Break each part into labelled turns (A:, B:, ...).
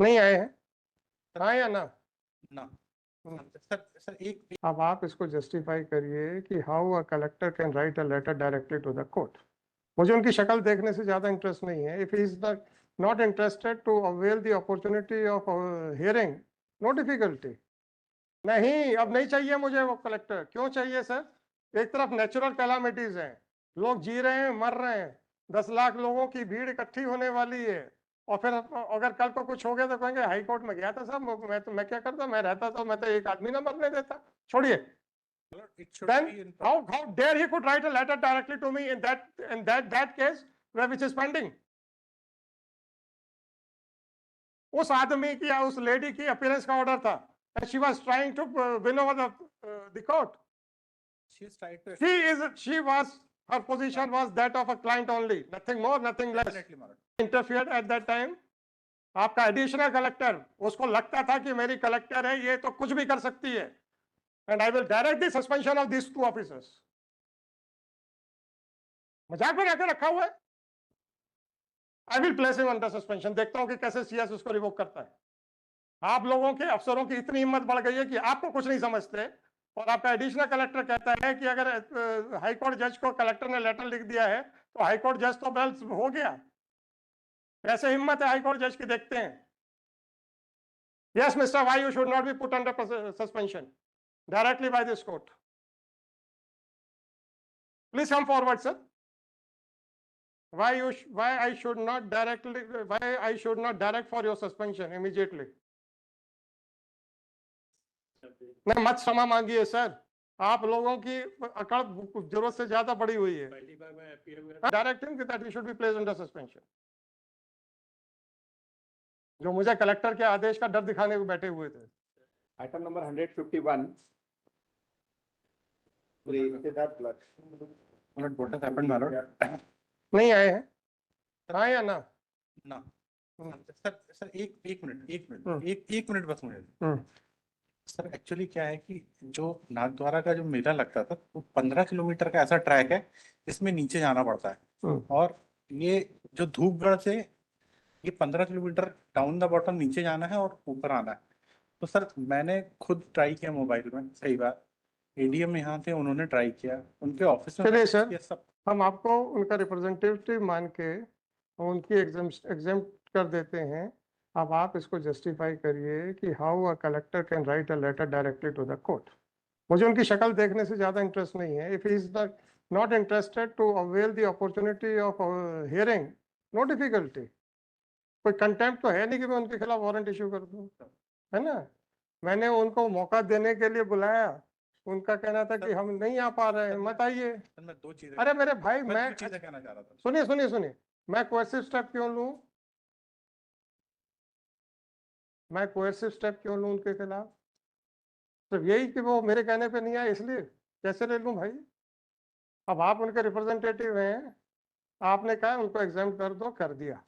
A: नहीं आए हैं, हाँ या ना?
B: ना सर सर एक
A: अब आप इसको जस्टिफाई करिए कि how a collector can write a letter directly to the court. मुझे उनकी शक्ल देखने से ज्यादा इंटरेस्ट नहीं है। If he is not interested to avail the opportunity of hearing, no difficulty. नहीं, अब नहीं चाहिए मुझे वो कलेक्टर। क्यों चाहिए सर? एक तरफ नेचुरल कैलामिटीज हैं, लोग जी रहे हैं, मर रहे हैं, 10 लाख लोगों की भीड़ इकट्ठी होने वाली है, और फिर अगर कल को कुछ हो गया तो कहेंगे हाई कोर्ट में गया था साहब, मैं क्या करता, मैं रहता तो मैं तो एक आदमी ना मरने देता। छोड़िए। Then how dare he could write a letter directly to me in that case which is pending? उस आदमी की या उस लेडी की अपीयरेंस का ऑर्डर था, and she was trying to win over the court. Her position was that of a client only, nothing more, nothing less. Interfered at that time. आपका additional collector, उसको लगता था कि मेरी कलेक्टर है, ये तो कुछ भी कर सकती है, and I will direct the suspension of these 2 officers. मजाक में रहकर रखा हुआ है। I will place him under suspension. देखता हूं कि कैसे सीएस उसको रिवोक करता है। आप लोगों के अफसरों की इतनी हिम्मत बढ़ गई है कि आपको कुछ नहीं समझते, और आपका एडिशनल कलेक्टर कहता है कि अगर हाईकोर्ट जज को कलेक्टर ने लेटर लिख दिया है तो हाईकोर्ट जज तो बेल हो गया। कैसे हिम्मत है हाईकोर्ट जज की, देखते हैं। Yes mister, why you should not be put under suspension directly by this court? Please come forward sir. Why I should not direct for your suspension immediately? नहीं, मत क्षमा मांगिए सर, आप लोगों की अकड़ जरूरत से ज्यादा बड़ी हुई है। Directing that he should be placed under suspension. जो मुझे कलेक्टर के आदेश का डर दिखाने को बैठे हुए थे।
C: Item number 151।
A: नहीं आए हैं, हाँ या ना?
B: ना सर सर एक मिनट बस मुझे। सर एक्चुअली क्या है कि जो नाथद्वारा का जो मेला लगता था वो 15 किलोमीटर का ऐसा ट्रैक है, इसमें नीचे जाना पड़ता है, और ये जो धूपगढ़ से ये 15 किलोमीटर डाउन द बॉटम नीचे जाना है और ऊपर आना है। तो सर मैंने खुद ट्राई किया मोबाइल में, सही बात, एडीएम यहाँ थे, उन्होंने ट्राई किया, उनके ऑफिस में।
A: चलिए सर, सब हम आपको उनका रिप्रेजेंटेटिव मान के उनकी एग्जाम कर देते हैं। अब आप इसको जस्टिफाई करिए कि how a collector can write a letter directly to the court. मुझे उनकी शक्ल देखने से ज्यादा इंटरेस्ट नहीं है। If he is not interested to avail the opportunity of hearing, no difficulty. कोई कंटेम्प्ट तो है नहीं कि मैं उनके खिलाफ वारंट इश्यू कर दूं, है ना? मैंने उनको मौका देने के लिए बुलाया, उनका कहना था कि हम नहीं आ पा रहे हैं, मत आइए। अरे मेरे भाई, मैं
B: कहना चाह रहा था,
A: सुनिए, मैं कोएर्सिव स्टेप क्यों लूं? मैं कोएर्सिव स्टेप क्यों लूं उनके खिलाफ? सिर्फ यही कि वो मेरे कहने पे नहीं आए इसलिए? कैसे ले लूं भाई? अब आप उनके रिप्रेजेंटेटिव हैं, आपने कहा उनको एग्जाम कर दो, कर दिया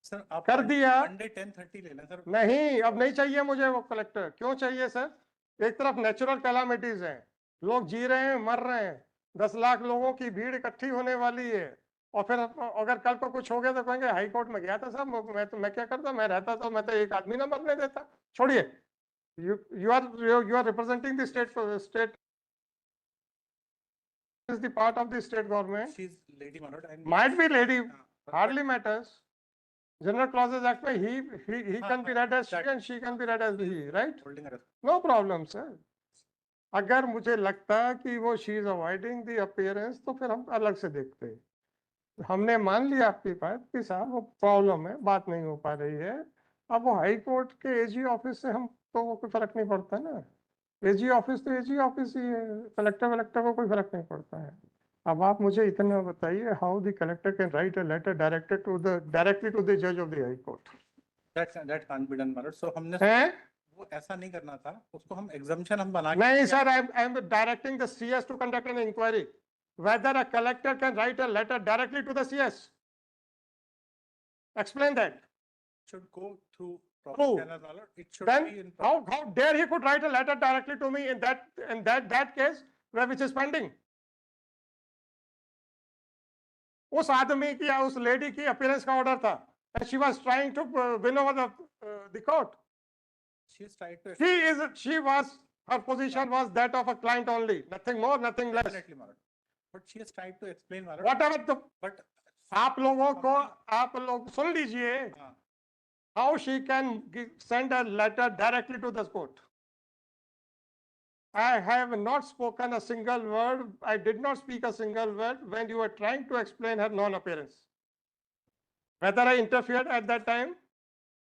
B: सर। आप
A: कर दिया।
B: 10:30 लेना सर।
A: नहीं, अब नहीं चाहिए मुझे वो कलेक्टर। क्यों चाहिए सर? एक तरफ नेचुरल कैलामिटीज हैं, लोग जी रहे हैं, मर रहे हैं, 10 लाख लोगों की भीड़ इकट्ठी होने वाली है, और फिर अगर कल को कुछ हो गया तो कहेंगे हाई कोर्ट में गया था साहब, मैं क्या करता, मैं रहता तो मैं तो एक आदमी ना मरने देता। छोड़िए। you are representing the state is the part of the state government.
B: She's lady, my lord.
A: Might be lady, hardly matters. General Clauses Act में he can be read as she and she can be read as he, right? No problem sir. अगर मुझे लगता कि वो she is avoiding the appearance तो फिर हम अलग से देखते हैं। हमने मान लिया आपकी बात कि साहब वो प्रॉब्लम है, बात नहीं हो पा रही है। अब वो हाई कोर्ट के एजी ऑफिस से हम तो वो कोई फर्क नहीं पड़ता ना। एजी ऑफिस तो एजी ऑफिस ही है, कलेक्टर को कोई फर्क नहीं पड़ता है। अब आप मुझे इतना बताइए, how the collector can write a letter directly to the जज of the high court?
B: That can't be done my lord. So हमने वो ऐसा नहीं करना था, उसको हम एग्जम्पशन हम बना के
A: नहीं sir, I am directing the CS to conduct an inquiry whether a collector can write a letter directly to the CS. Explain that.
B: Should go through
A: proper
B: channels, my lord. It should
A: Then
B: be in
A: how dare he could write a letter directly to me in that case which is pending? उस आदमी की या उस lady की appearance का order था, and she was trying to win over the court.
B: She has tried to
A: Her position was that of a client only, nothing more, nothing less.
B: definitely, my lord. But she has tried to explain, my lord.
A: Whatever the,
B: But
A: आप लोग सुन लीजिए,
B: हाँ,
A: how she can send a letter directly to the court. I have not spoken a single word. I did not speak a single word when you were trying to explain her non-appearance. Whether I interfered at that time?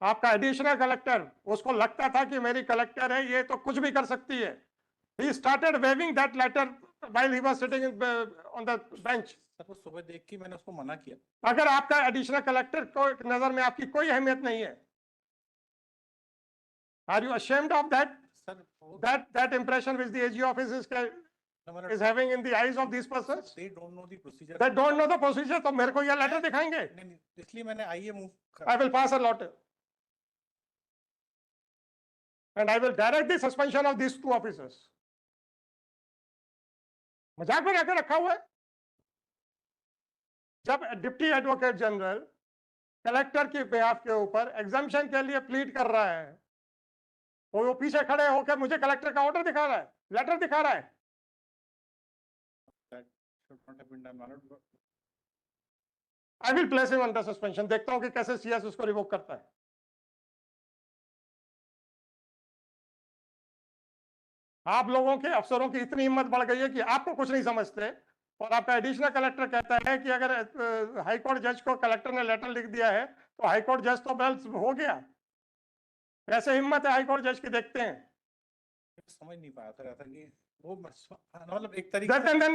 A: आपका additional collector, उसको लगता था कि मेरी collector है, ये तो कुछ भी कर सकती है. He started waving that letter while he was sitting on the bench.
B: Sir वो सुबह देख के मैंने उसको मना किया.
A: अगर आपका एडिशनल कलेक्टर को नजर में आपकी कोई अहमियत नहीं है, are you ashamed of that?
B: Sir
A: That impression which the AG office is having in the eyes of these persons?
B: they don't know the procedure.
A: They don't know the procedure. तो मेरे को यह लेटर दिखाएंगे?
B: नहीं, इसलिए मैंने आईए move
A: I will pass a letter. And I will direct the suspension of these two officers. मजाक में रहकर रखा हुआ है. जब डिप्टी एडवोकेट जनरल कलेक्टर की बेहाफ के ऊपर एग्जामिशन के लिए प्लीड कर रहा है, वो पीछे खड़े होकर मुझे कलेक्टर का ऑर्डर दिखा रहा है, लेटर दिखा रहा है.
B: should not have been done, my lord.
A: I will place him under suspension. देखता हूं कि कैसे सीएस उसको रिवोक करता है. आप लोगों के अफसरों की इतनी हिम्मत बढ़ गई है कि आपको कुछ नहीं समझते, और आपका एडिशनल कलेक्टर कहता है कि अगर हाईकोर्ट जज को कलेक्टर ने लेटर लिख दिया है तो हाईकोर्ट जज तो बेल हो गया. कैसे हिम्मत है हाईकोर्ट जज की, देखते हैं.
B: समझ नहीं पाया था कि वो मतलब एक तरीके
A: नहीं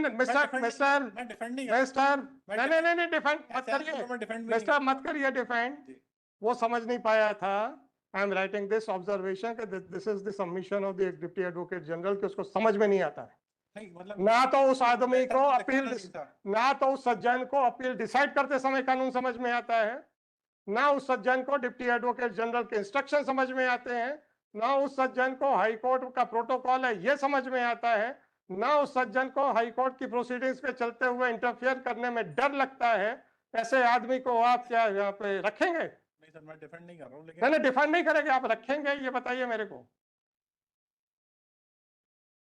B: मिस्टर
A: मत करिए डिफेंड. वो समझ नहीं पाया था. I am writing this observation कि this is the submission of the deputy advocate general कि उसको समझ में नहीं आता है.
B: नहीं मतलब
A: ना तो उस आदमी को अपील, ना तो उस सज्जन को अपील डिसाइड करते समय कानून समझ में आता है, ना उस सज्जन को डिप्टी एडवोकेट जनरल के इंस्ट्रक्शन समझ में आते हैं, ना उस सज्जन को हाईकोर्ट का प्रोटोकॉल है ये समझ में आता है, ना उस सज्जन को हाईकोर्ट की प्रोसीडिंग्स पे चलते हुए इंटरफेयर करने में डर लगता है. ऐसे आदमी को आप क्या यहाँ पे रखेंगे?
B: नहीं सर, मैं डिफेंड नहीं कर रहा हूँ, लेकिन
A: नहीं डिफेंड नहीं करेंगे, आप रखेंगे ये बताइए मेरे को.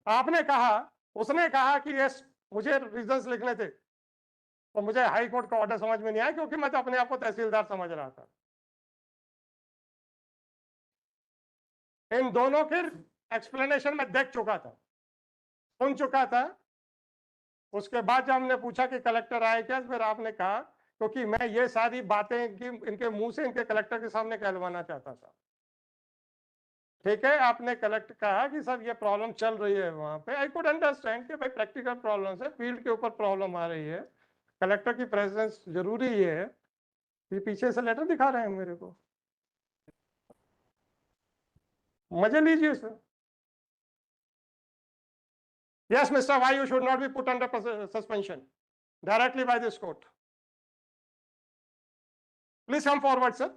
A: आपने कहा, उसने कहा कि ये मुझे रीजंस लिखने थे, तो मुझे हाई कोर्ट का ऑर्डर समझ में नहीं आया क्योंकि मैं तो अपने आप को तहसीलदार समझ रहा था. इन दोनों के एक्सप्लेनेशन में देख चुका था, सुन चुका था. उसके बाद जब हमने पूछा कि कलेक्टर आए क्या, फिर आपने कहा क्योंकि मैं ये सारी बातें इनके मुंह से इनके कलेक्टर के सामने कहलवाना चाहता था. ठीक है, आपने कलेक्टर कहा कि सर ये प्रॉब्लम चल रही है वहां पे. आई कुड अंडरस्टैंड कि भाई प्रैक्टिकल प्रॉब्लम है, फील्ड के ऊपर प्रॉब्लम आ रही है, कलेक्टर की प्रेजेंस जरूरी है. ये पीछे से लेटर दिखा रहे हैं मेरे को, मजे लीजिए sir. Yes, Mr. Why you should not be put under suspension directly by this court. Please come forward, sir.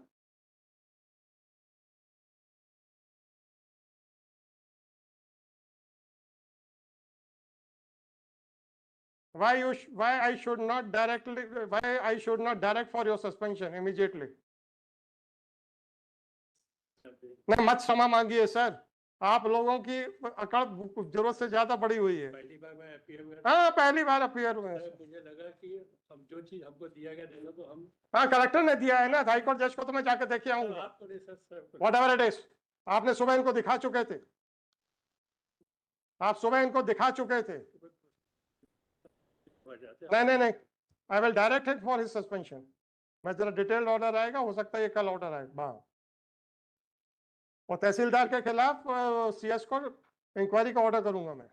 A: Why I should not direct for your suspension immediately? नहीं, मत क्षमा मांगिए सर, आप लोगों की अकड़ जरूरत से ज्यादा बड़ी हुई है.
C: पहली बार मैं अपीयर हुआ.
A: हाँ, पहली बार अपीयर हुए.
C: मुझे लगा कि हम जो चीज हमको दिया गया देना तो हम.
A: हाँ, कलेक्टर ने दिया है ना, हाईकोर्ट जज को तो मैं जाकर देखे आऊंगा. व्हाटएवर इट इज, आपने सुबह इनको दिखा चुके थे, आप सुबह इनको दिखा चुके थे. नहीं, आई will direct it for his suspension. मैं जरा डिटेल्ड ऑर्डर आएगा, हो सकता है ये कल ऑर्डर आएगा. और तहसीलदार के खिलाफ सीएस को इंक्वायरी का ऑर्डर करूंगा मैं.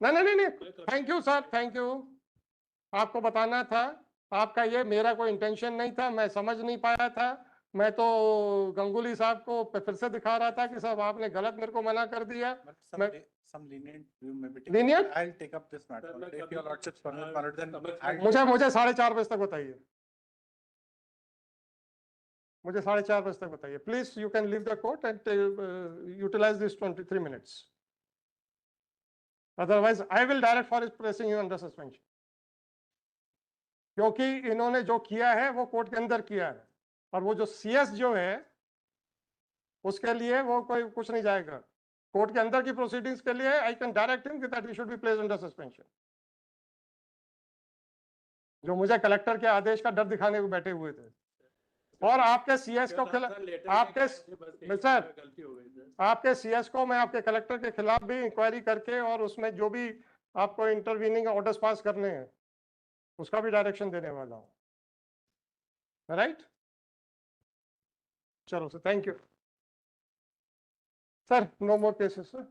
A: नहीं, thank you sir, thank you. आपको बताना था, आपका ये मेरा कोई इंटेंशन नहीं था, मैं समझ नहीं पाया था. मैं तो गंगुली साहब को फिर से दिखा रहा था कि साहब आपने गलत मेरे को मना कर दिया. मुझे 4:30 बजे तक बताइए, मुझे 4:30 बजे तक बताइए. Please you can leave the court and utilise this 23 minutes. Otherwise I will direct for placing you under suspension. क्योंकि इन्होंने जो किया है वो कोर्ट के अंदर किया है, और वो जो सीएस जो है उसके लिए वो कोई कुछ नहीं जाएगा। कोर्ट के अंदर की प्रोसीडिंग्स के लिए I can direct him that he should be placed under suspension. जो मुझे कलेक्टर के आदेश का डर दिखाने को बैठे हुए थे, और आपके सीएस को आपके सर
C: गलती हो गई सर।
A: आपके सीएस को मैं आपके कलेक्टर के खिलाफ भी इंक्वायरी करके और उसमें जो भी आपको इंटरवीनिंग ऑर्डर्स पास करने हैं उसका भी डायरेक्शन देने वाला हूं। राइट, चलो sir, thank you sir, no more cases sir.